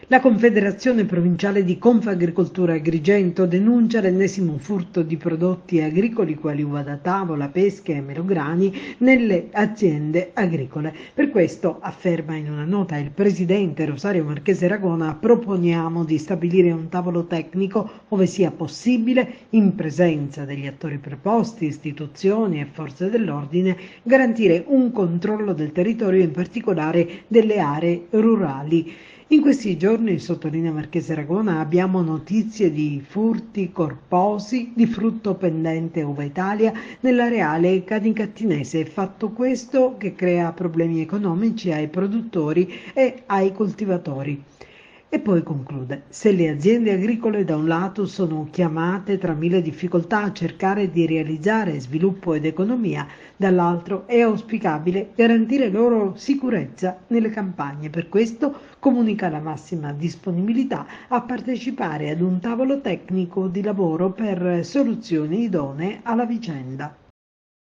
La Confederazione Provinciale di Confagricoltura Agrigento denuncia l'ennesimo furto di prodotti agricoli quali uva da tavola, pesche e melograni nelle aziende agricole. Per questo, afferma in una nota il presidente Rosario Marchese Ragona, proponiamo di stabilire un tavolo tecnico ove sia possibile, in presenza degli attori preposti, istituzioni e forze dell'ordine, garantire un controllo del territorio, in particolare delle aree rurali. In questi giorni, sottolinea Marchese Ragona, abbiamo notizie di furti corposi di frutto pendente uva Italia nell'areale canicattinese, fatto questo che crea problemi economici ai produttori e ai coltivatori. E poi conclude: se le aziende agricole da un lato sono chiamate tra mille difficoltà a cercare di realizzare sviluppo ed economia, dall'altro è auspicabile garantire loro sicurezza nelle campagne. Per questo comunica la massima disponibilità a partecipare ad un tavolo tecnico di lavoro per soluzioni idonee alla vicenda.